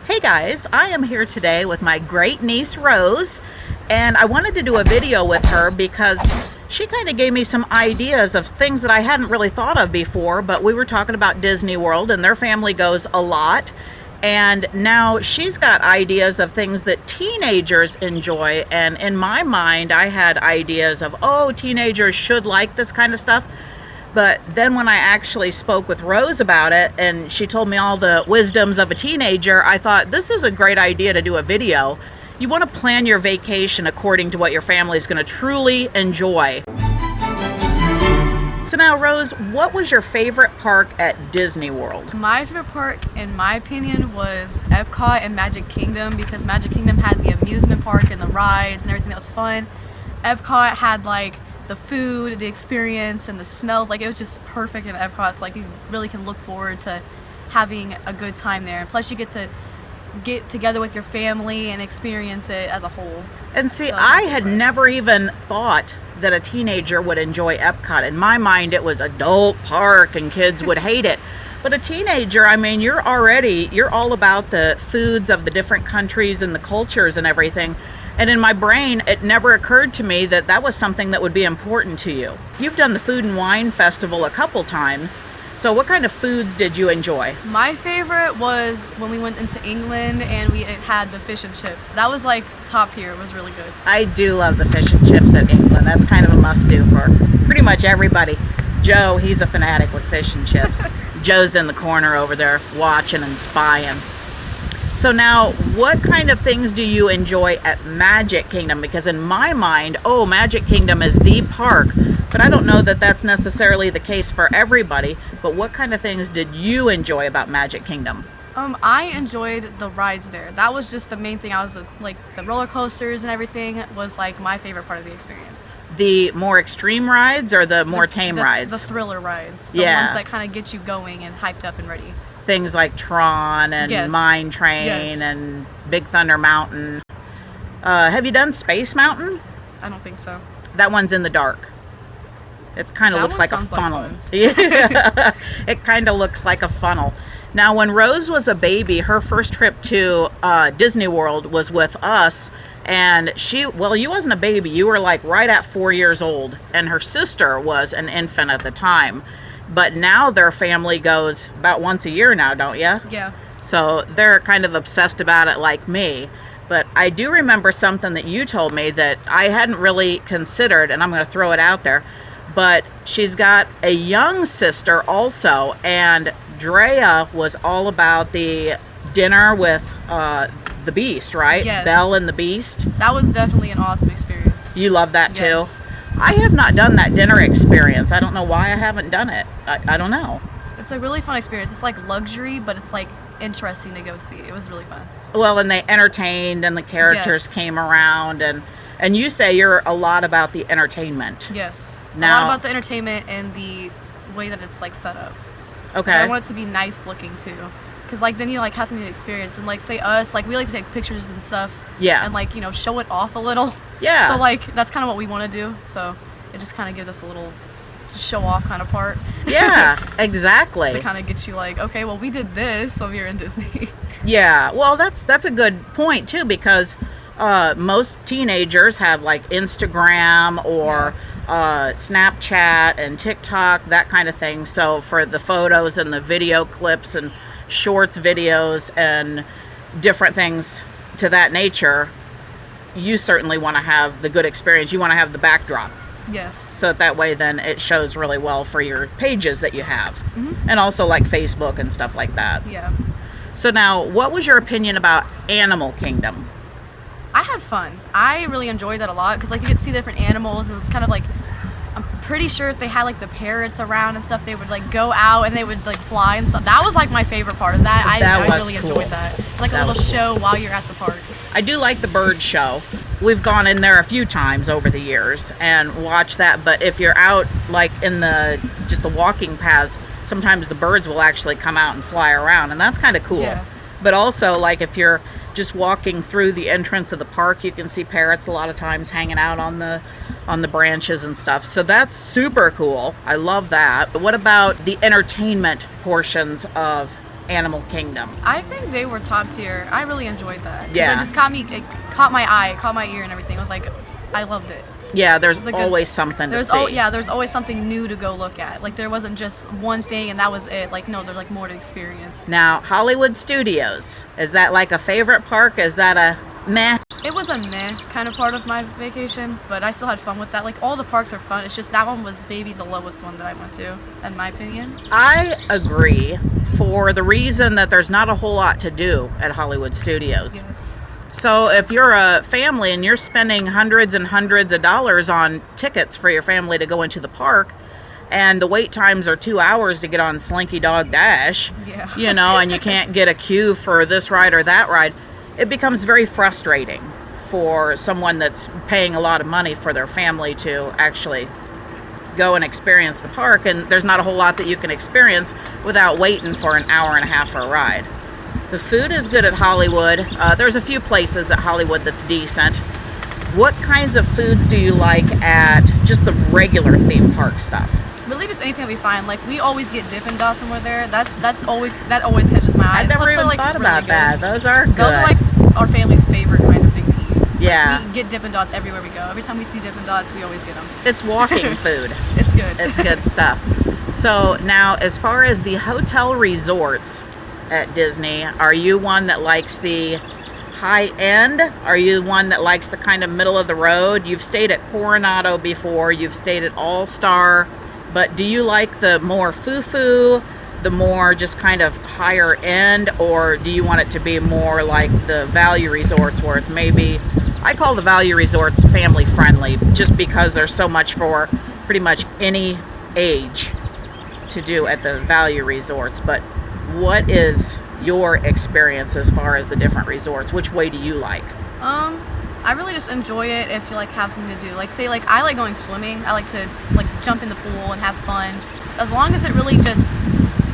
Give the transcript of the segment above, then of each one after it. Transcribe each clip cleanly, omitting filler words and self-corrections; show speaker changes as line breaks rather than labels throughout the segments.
Hey guys, I am here today with my great niece Rose, and I wanted to do a video with her because she kind of gave me some ideas of things that I hadn't really thought of before, but we were talking about Disney World and their family goes a lot, and now she's got ideas of things that teenagers enjoy, and in my mind I had ideas of, oh, teenagers should like this kind of stuff. But then when I actually spoke with Rose about it and she told me all the wisdoms of a teenager, I thought this is a great idea to do a video. You want to plan your vacation according to what your family is going to truly enjoy. So now, Rose, what was your favorite park at Disney World?
My favorite park, in my opinion, was Epcot and Magic Kingdom, because Magic Kingdom had the amusement park and the rides and everything that was fun. Epcot had like the food, the experience, and the smells. Like, it was just perfect in Epcot, so like you really can look forward to having a good time there. And plus you get to get together with your family and experience it as a whole.
And see, I had never even thought that a teenager would enjoy Epcot. In my mind, it was adult park and kids would hate it. But a teenager, I mean, you're all about the foods of the different countries and the cultures and everything. And in my brain, it never occurred to me that that was something that would be important to you. You've done the Food and Wine Festival a couple times. So what kind of foods did you enjoy?
My favorite was when we went into England and we had the fish and chips. That was like top tier. It was really good.
I do love the fish and chips at England. That's kind of a must-do for pretty much everybody. Joe, he's a fanatic with fish and chips. Joe's in the corner over there watching and spying. So now, what kind of things do you enjoy at Magic Kingdom? Because in my mind, oh, Magic Kingdom is the park, but I don't know that that's necessarily the case for everybody. But what kind of things did you enjoy about Magic Kingdom?
I enjoyed the rides there. That was just the main thing. I was like, the roller coasters and everything was like my favorite part of the experience.
The more extreme rides or the more tame rides?
The thriller rides. The ones that kind of get you going and hyped up and ready.
Things like Tron and Mine Train and Big Thunder Mountain. Have you done Space Mountain?
I don't think so.
That one's in the dark. It kind of looks like a funnel.
Yeah.
It kind of looks like a funnel. Now, when Rose was a baby, her first trip to Disney World was with us. And well, you wasn't a baby. You were like right at 4 years old. And her sister was an infant at the time. But now their family goes about once a year now, don't you?
Yeah.
So they're kind of obsessed about it like me. But I do remember something that you told me that I hadn't really considered, and I'm going to throw it out there. But she's got a young sister also, and Drea was all about the dinner with the Beast, right?
Yes.
Belle and the Beast.
That was definitely an awesome experience.
You love that too?
Yes.
I have not done that dinner experience. I don't know why I haven't done it. I don't know.
It's a really fun experience. It's like luxury, but it's like interesting to go see. It was really fun.
Well, and they entertained and the characters came around, and you say you're a lot about the entertainment.
Yes.
Now,
a lot about the entertainment and the way that it's like set up.
Okay.
But I want it to be nice looking too. Because like then you like have something to experience, and like say us, like we like to take pictures and stuff.
Yeah.
And like, you know, show it off a little.
Yeah.
So like that's kind of what we want to do. So it just kind of gives us a little to show off kind of part.
Yeah, exactly.
To kind of get you like, okay, well we did this when we were in Disney.
Yeah. Well, that's a good point too, because most teenagers have like Instagram or Snapchat and TikTok, that kind of thing. So for the photos and the video clips and shorts videos and different things to that nature, you certainly want to have the good experience. You want to have the backdrop.
Yes.
So that way then it shows really well for your pages that you have. And also like Facebook and stuff like that.
Yeah.
So now, what was your opinion about Animal Kingdom?
I had fun. I really enjoyed that a lot because like you get to see different animals, and it's kind of like, I'm pretty sure if they had like the parrots around and stuff, they would like go out and they would like fly and stuff. That was like my favorite part of that. I really enjoyed that. It's like a little show while you're at the park.
I do like the bird show. We've gone in there a few times over the years and watched that, but if you're out like in just the walking paths, sometimes the birds will actually come out and fly around, and that's kind of cool.
Yeah.
But also, like if you're just walking through the entrance of the park, you can see parrots a lot of times hanging out on the branches and stuff. So that's super cool. I love that. But what about the entertainment portions of Animal Kingdom?
I think they were top tier. I really enjoyed that. 'Cause
Yeah.
It just it caught my eye, caught my ear and everything. I was like, I loved it.
Yeah, there's
It was
always something to see.
There's always something new to go look at. Like there wasn't just one thing and that was it. Like no, there's like more to experience.
Now, Hollywood Studios, is that like a favorite park? Is that a meh?
It was a meh kind of part of my vacation, but I still had fun with that. Like all the parks are fun. It's just that one was maybe the lowest one that I went to, in my opinion.
I agree, for the reason that there's not a whole lot to do at Hollywood Studios.
Yes.
So if you're a family and you're spending hundreds and hundreds of dollars on tickets for your family to go into the park, and the wait times are 2 hours to get on Slinky Dog Dash,
Yeah.
you know, and you can't get a queue for this ride or that ride, it becomes very frustrating for someone that's paying a lot of money for their family to actually go and experience the park, and there's not a whole lot that you can experience without waiting for an hour and a half for a ride. The food is good at Hollywood. There's a few places at Hollywood that's decent. What kinds of foods do you like at just the regular theme park stuff?
Really, just anything we find. Like we always get Dippin' Dots when we're there. That always catches my eye.
I've never
Plus,
even
they're, like,
thought
really
about
good.
that. Those are good.
Those are like our family's favorite kind of thing to eat.
Yeah.
Like, we get Dippin' Dots everywhere we go. Every time we see Dippin' Dots, we always get them.
It's walking food.
It's good.
It's good stuff. So now, as far as the hotel resorts at Disney, are you one that likes the high end? Are you one that likes the kind of middle of the road? You've stayed at Coronado before, you've stayed at All Star, but do you like the more foo-foo, the more just kind of higher end, or do you want it to be more like the value resorts where it's maybe, I call the value resorts family friendly just because there's so much for pretty much any age to do at the value resorts. But what is your experience as far as the different resorts? Which way do you like?
I really just enjoy it if you like have something to do. Like say like I like going swimming. I like to like jump in the pool and have fun. As long as it really just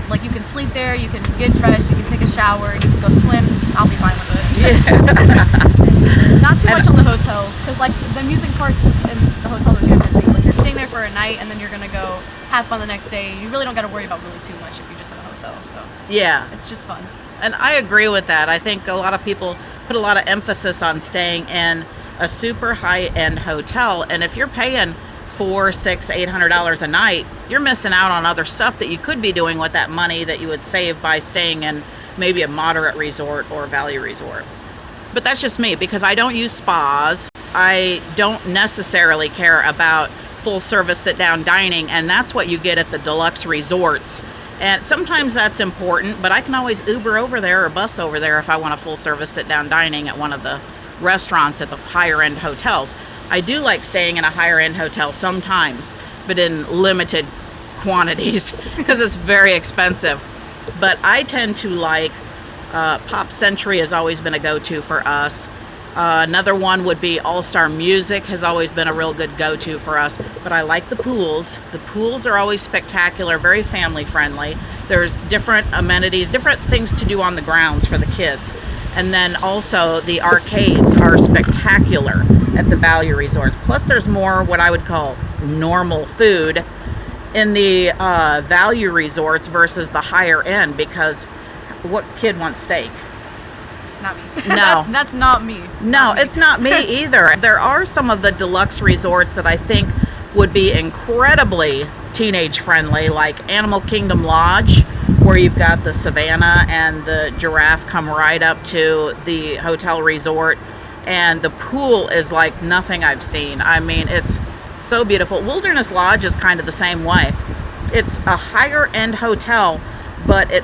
like you can sleep there, you can get dressed, you can take a shower, you can go swim, I'll be fine with it.
Yeah.
Not too much on the hotels, because like the amusement parks and the hotels are different things. Like you're staying there for a night and then you're gonna go have fun the next day. You really don't got to worry about really too much if you're just in a hotel. So
Yeah.
it's just fun.
And I agree with that. I think a lot of people put a lot of emphasis on staying in a super high-end hotel, and if you're paying $400, $600, $800 a night, you're missing out on other stuff that you could be doing with that money that you would save by staying in maybe a moderate resort or a value resort. But that's just me, because I don't use spas. I don't necessarily care about full service sit-down dining, and that's what you get at the deluxe resorts. And sometimes that's important, but I can always Uber over there or bus over there if I want a full service sit-down dining at one of the restaurants at the higher end hotels. I do like staying in a higher end hotel sometimes, but in limited quantities because it's very expensive. But I tend to like Pop Century has always been a go-to for us. Another one would be All Star Music has always been a real good go-to for us. But I like the pools. The pools are always spectacular, very family friendly. There's different amenities, different things to do on the grounds for the kids. And then also the arcades are spectacular at the value resorts. Plus there's more what I would call normal food in the value resorts versus the higher end, because what kid wants steak?
Not me.
No.
That's not me.
No,
Not me.
it's not me either. There are some of the deluxe resorts that I think would be incredibly teenage friendly, like Animal Kingdom Lodge, where you've got the savannah and the giraffe come right up to the hotel resort, and the pool is like nothing I've seen. I mean, it's so beautiful. Wilderness Lodge is kind of the same way. It's a higher end hotel, but it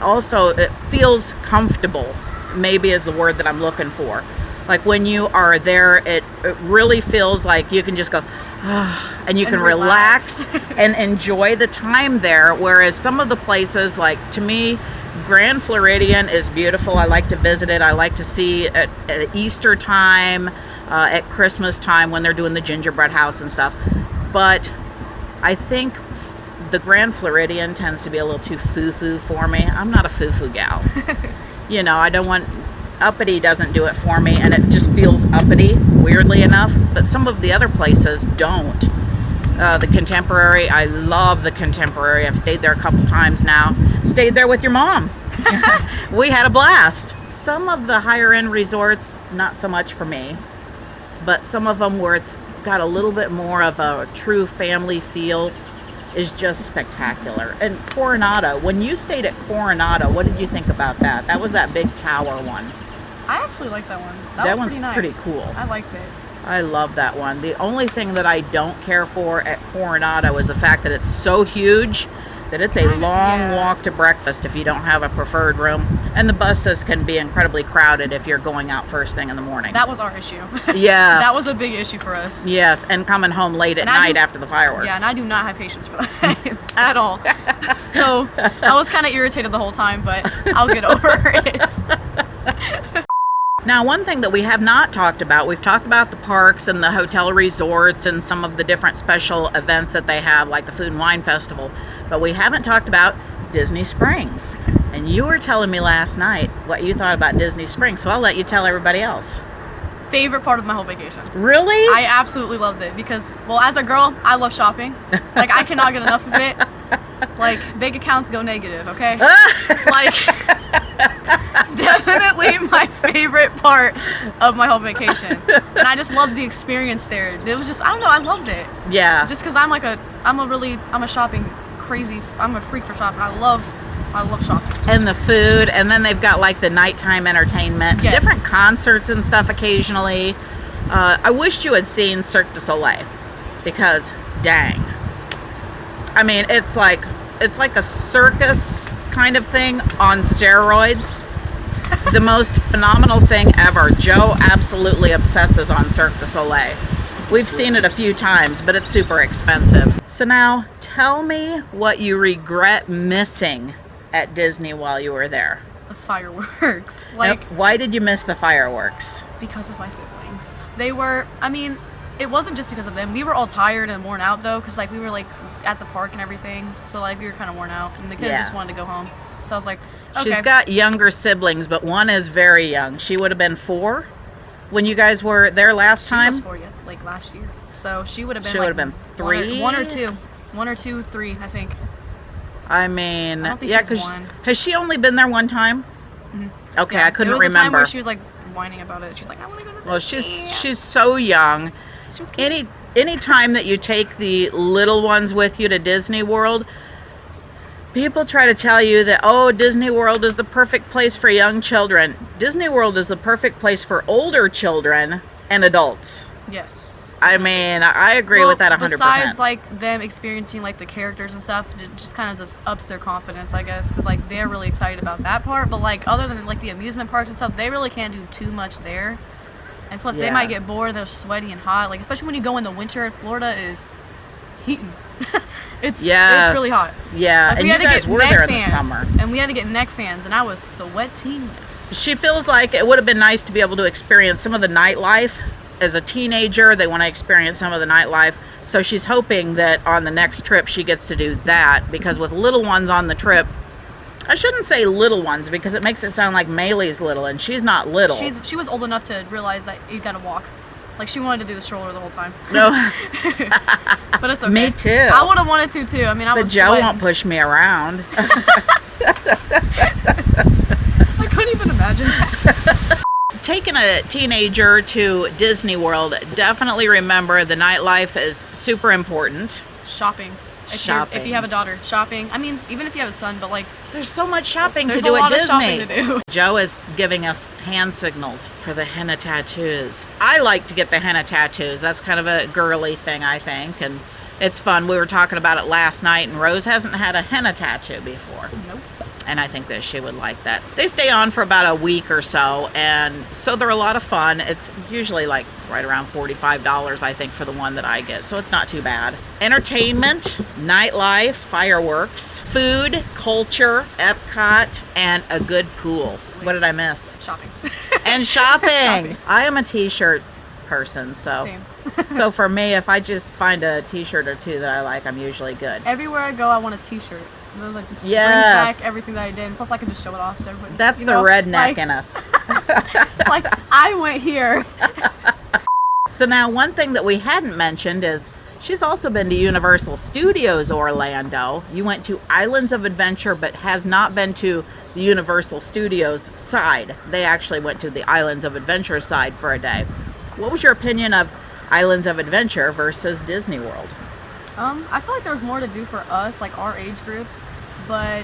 feels comfortable, maybe is the word that I'm looking for. Like when you are there, it really feels like you can just go, and you can relax and enjoy the time there. Whereas some of the places, like to me, Grand Floridian is beautiful. I like to visit it. I like to see at Easter time, at Christmas time when they're doing the gingerbread house and stuff. But I think the Grand Floridian tends to be a little too foo-foo for me. I'm not a foo-foo gal. You know, I don't want, uppity doesn't do it for me, and it just feels uppity, weirdly enough. But some of the other places don't. The Contemporary, I love the Contemporary. I've stayed there a couple times now. Stayed there with your mom. We had a blast. Some of the higher end resorts, not so much for me, but some of them where it's got a little bit more of a true family feel is just spectacular. And Coronado, when you stayed at Coronado, what did you think about that? That was that big tower one.
I actually like that one.
That
was
one's
nice.
pretty cool.
I liked it.
I love that one. The only thing that I don't care for at Coronado is the fact that it's so huge that it's a long walk to breakfast if you don't have a preferred room. And the buses can be incredibly crowded if you're going out first thing in the morning.
That was our issue.
Yes.
That was a big issue for us.
Yes, and coming home late at night after the fireworks.
Yeah, and I do not have patience for that at all. So I was kind of irritated the whole time, but I'll get over it.
Now, one thing that we have not talked about, we've talked about the parks and the hotel resorts and some of the different special events that they have, like the Food and Wine Festival, but we haven't talked about Disney Springs. And you were telling me last night what you thought about Disney Springs, so I'll let you tell everybody else.
Favorite part of my whole vacation.
Really?
I absolutely loved it because, well, as a girl, I love shopping. Like, I cannot get enough of it. Like, bank accounts go negative, okay? Like, definitely my favorite part of my whole vacation. And I just loved the experience there. It was just, I don't know, I loved it.
Yeah.
Just because I'm a shopping crazy, I'm a freak for shopping. I love shopping.
And the food, and then they've got like the nighttime entertainment,
Yes.
different concerts and stuff occasionally. I wished you had seen Cirque du Soleil because dang. I mean, it's like a circus kind of thing on steroids. The most phenomenal thing ever. Joe absolutely obsesses on Cirque du Soleil. We've seen it a few times, but it's super expensive. So now, tell me what you regret missing at Disney while you were there.
The fireworks. Like,
Why did you miss the fireworks?
because of my siblings. They were, I mean, it wasn't just because of them. We were all tired and worn out though, because like we were like at the park and everything. So like we were kind of worn out, and the kids just wanted to go home. So I was like, okay.
She's got younger siblings, but one is very young. She would have been 4 when you guys were there last time.
She was 4 yet, like last year. So she would have been.
She
like
would have been 3.
1 or 2, 1 or 2, 3, I think.
I mean,
I don't think
yeah,
she's
because
1.
has she only been there one time?
Mm-hmm.
Okay,
Yeah,
I couldn't
there was
remember.
a time where she was like whining about it. She's like, I want to go to
Well,
Disney.
she's so young.
She was cute.
Any time that you take the little ones with you to Disney World, people try to tell you that, oh, Disney World is the perfect place for young children. Disney World is the perfect place for older children and adults.
Yes.
I mean, I agree with that 100%.
Besides, like, them experiencing, like, the characters and stuff, it just kind of just ups their confidence, I guess, because, like, they're really excited about that part, but, like, other than, like, the amusement parks and stuff, they really can't do too much there, and plus, they might get bored, they're sweaty and hot, like, especially when you go in the winter, Florida is heating. It's really hot.
Yeah,
Like,
and you guys were there in the summer.
And we had to get neck fans, and I was sweating.
She feels like it would have been nice to be able to experience some of the nightlife. As a teenager, they want to experience some of the nightlife. So she's hoping that on the next trip she gets to do that, because with little ones on the trip, I shouldn't say little ones because it makes it sound like Maylee's little, and she's not little.
She was old enough to realize that you gotta walk. Like, she wanted to do the stroller the whole time.
No.
But it's okay.
Me too.
I would have wanted to too. I mean, I
But
was
Joe
sweating.
won't push me around.
I couldn't even imagine that.
Taking a teenager to Disney World, definitely remember the nightlife is super important.
Shopping. If you have a daughter, shopping. I mean, even if you have a son, but like,
There's so much shopping to
there's
do
a lot
at
of shopping
Disney.
to do.
Joe is giving us hand signals for the henna tattoos. I like to get the henna tattoos. That's kind of a girly thing, I think, and it's fun. We were talking about it last night, and Rose hasn't had a henna tattoo before.
Nope.
And I think that she would like that. They stay on for about a week or so, and so they're a lot of fun. It's usually like right around $45, I think, for the one that I get, so it's not too bad. Entertainment, nightlife, fireworks, food, culture, Epcot, and a good pool. What did I miss?
Shopping.
And shopping.
Shopping.
I am a t-shirt person, so
Same.
so for me, if I just find a t-shirt or two that I like, I'm usually good.
Everywhere I go, I want a t-shirt. Those like just
Yes.
brings back everything that I did. And plus, I can just show it off to everybody.
That's
you
the
know?
redneck
Like,
in us.
It's like, I went here.
So now one thing that we hadn't mentioned is She's also been to Universal Studios Orlando. You went to Islands of Adventure, but has not been to the Universal Studios side. They actually went to the Islands of Adventure side for a day. What was your opinion of Islands of Adventure versus Disney World?
I feel like there was more to do for us, like our age group, but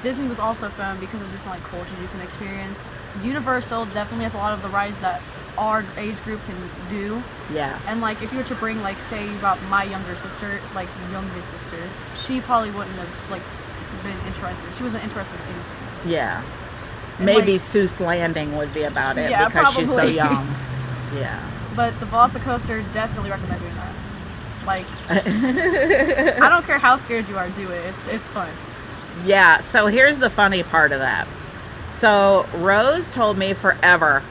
Disney was also fun because of different like cultures you can experience. Universal definitely has a lot of the rides that our age group can do.
Yeah.
And like if you were to bring like say you brought my youngest sister, she probably wouldn't have like been interested. She wasn't interested in anything.
Yeah.
And,
Maybe
like,
Seuss Landing would be about it
yeah,
because she's so
probably.
young. Yeah.
But the Velocicoaster, definitely recommend doing that. Like, I don't care how scared you are, do it. It's fun.
Yeah, so here's the funny part of that. So Rose told me forever,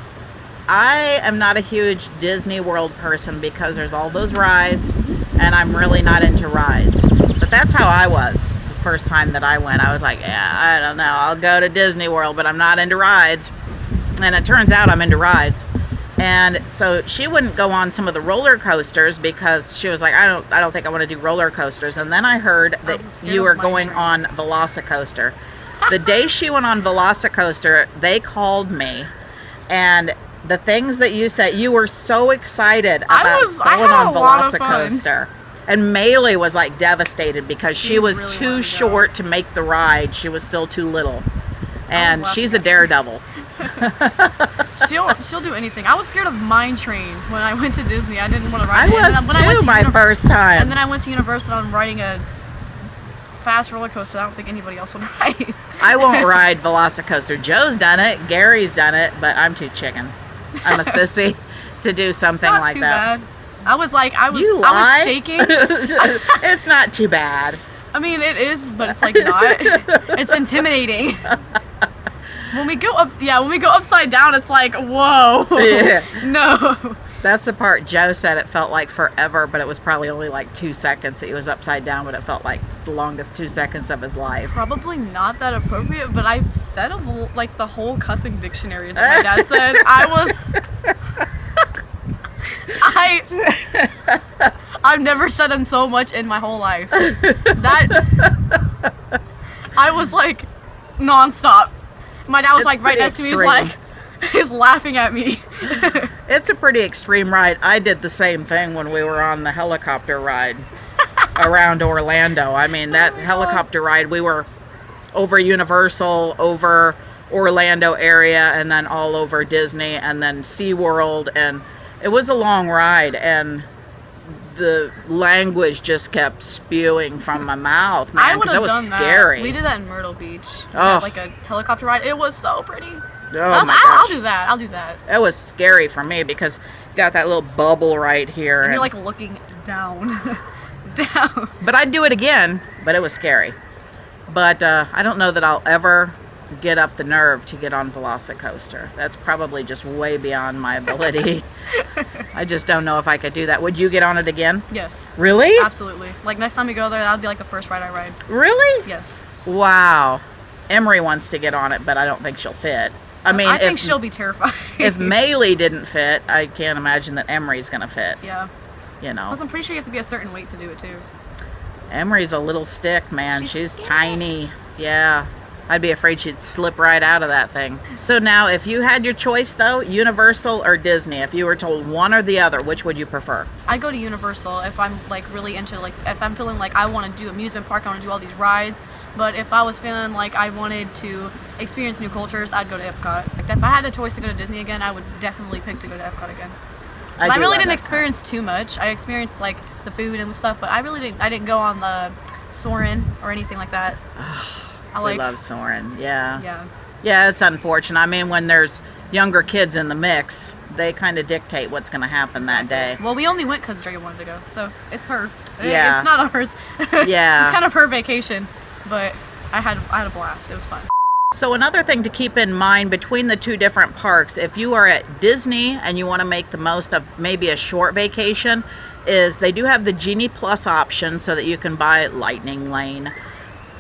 I am not a huge Disney World person because there's all those rides and I'm really not into rides. But that's how I was the first time that I went. I was like, yeah, I don't know, I'll go to Disney World, but I'm not into rides. And it turns out I'm into rides. And so she wouldn't go on some of the roller coasters because she was like, I don't think I want to do roller coasters. And then I heard that you were going on Velocicoaster. The day she went on Velocicoaster, they called me, and the things that you said, you were so excited about going on Velocicoaster. And Maylee was like devastated because she was really too short to make the ride. She was still too little. And she's a daredevil.
she'll do anything. I was scared of Mine Train when I went to Disney. I didn't want to ride
it. I was too my first time.
And then I went to Universal and I'm riding a fast roller coaster. I don't think anybody else would ride.
I won't ride Velocicoaster. Joe's done it. Gary's done it, but I'm too chicken. I'm a sissy to do something like that.
Bad. I was shaking.
It's not too bad.
I mean, it is, but it's like not. It's intimidating. When we go upside down, it's like, whoa.
Yeah.
No.
That's the part Joe said it felt like forever, but it was probably only like 2 seconds that he was upside down, but it felt like the longest 2 seconds of his life.
Probably not that appropriate, but I said like the whole cussing dictionary is what my dad said. I've never said them so much in my whole life. I was like nonstop. My dad was like right next to me. He's laughing at me.
It's a pretty extreme ride. I did the same thing when we were on the helicopter ride around Orlando. I mean, that helicopter ride, we were over Universal, over Orlando area, and then all over Disney, and then SeaWorld, and it was a long ride, and the language just kept spewing from my mouth, man, because it was scary.
That. We did that in Myrtle Beach.
Oh.
Like a helicopter ride. It was so pretty.
Oh my
I'll
gosh.
I'll do that.
It was scary for me because you got that little bubble right here.
And you're like looking down. Down.
But I'd do it again, but it was scary. But I don't know that I'll ever get up the nerve to get on Velocicoaster. That's probably just way beyond my ability. I just don't know if I could do that. Would you get on it again?
Yes.
Really?
Absolutely. Like next time we go there, that'll be like the first ride I ride.
Really?
Yes.
Wow. Emery wants to get on it, but I don't think she'll fit. I mean,
I think she'll be terrified.
If Maylee didn't fit, I can't imagine that Emery's going to fit.
Yeah.
You know.
Because I'm pretty sure you have to be a certain weight to do it too.
Emery's a little stick, man. She's
skinny.
tiny. Yeah. I'd be afraid she'd slip right out of that thing. So now, if you had your choice, though, Universal or Disney, if you were told one or the other, which would you prefer?
I'd go to Universal if I'm like really into if I'm feeling like I want to do amusement park, I want to do all these rides. But if I was feeling like I wanted to experience new cultures, I'd go to Epcot. Like if I had the choice to go to Disney again, I would definitely pick to go to Epcot again. I really didn't experience too much. I experienced like the food and stuff, but I didn't go on the Soarin' or anything like that.
I love Soarin'. Yeah.
Yeah.
Yeah, it's unfortunate. I mean, when there's younger kids in the mix, they kind of dictate what's going to happen that day.
Well, we only went because Dre wanted to go, so it's her.
Yeah.
It's not ours.
Yeah.
It's kind of her vacation, but I had a blast. It was fun.
So another thing to keep in mind between the two different parks, if you are at Disney and you want to make the most of maybe a short vacation, is they do have the Genie Plus option so that you can buy Lightning Lane.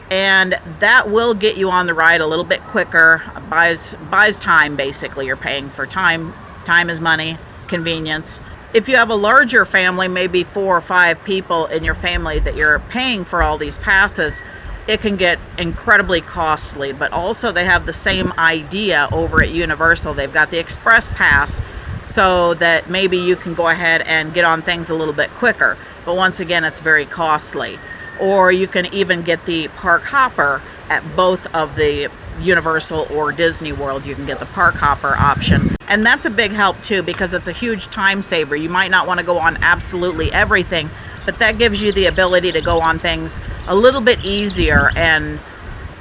And that will get you on the ride a little bit quicker, buys time basically. You're paying for time. Time is money, convenience. If you have a larger family, maybe 4 or 5 people in your family that you're paying for all these passes, it can get incredibly costly. But also they have the same idea over at Universal. They've got the Express Pass so that maybe you can go ahead and get on things a little bit quicker. But once again, it's very costly. Or you can even get the Park Hopper at both of the Universal or Disney World. You can get the Park Hopper option. And that's a big help too, because it's a huge time saver. You might not want to go on absolutely everything, but that gives you the ability to go on things a little bit easier and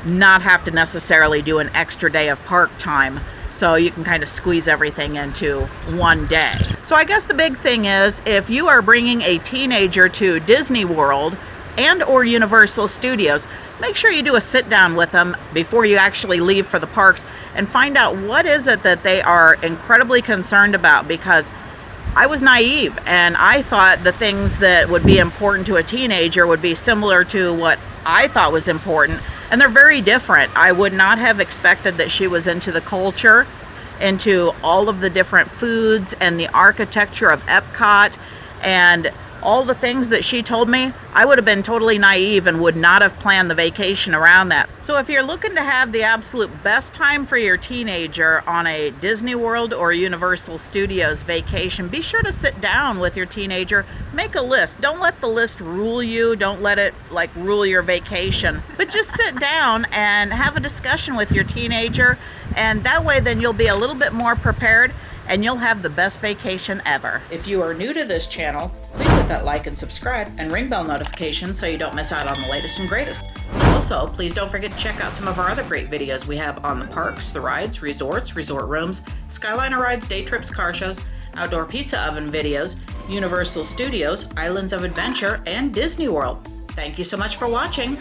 not have to necessarily do an extra day of park time. So you can kind of squeeze everything into one day. So I guess the big thing is, if you are bringing a teenager to Disney World and or Universal Studios, make sure you do a sit down with them before you actually leave for the parks and find out what is it that they are incredibly concerned about. Because I was naive and I thought the things that would be important to a teenager would be similar to what I thought was important, and they're very different. I would not have expected that she was into the culture, into all of the different foods and the architecture of Epcot, and all the things that she told me. I would have been totally naive and would not have planned the vacation around that. So if you're looking to have the absolute best time for your teenager on a Disney World or Universal Studios vacation, be sure to sit down with your teenager, make a list. Don't let the list rule you, don't let it like rule your vacation, but just sit down and have a discussion with your teenager, and that way then you'll be a little bit more prepared and you'll have the best vacation ever. If you are new to this channel, please hit that like and subscribe and ring bell notifications so you don't miss out on the latest and greatest. Also, please don't forget to check out some of our other great videos we have on the parks, the rides, resorts, resort rooms, Skyliner rides, day trips, car shows, outdoor pizza oven videos, Universal Studios, Islands of Adventure, and Disney World. Thank you so much for watching.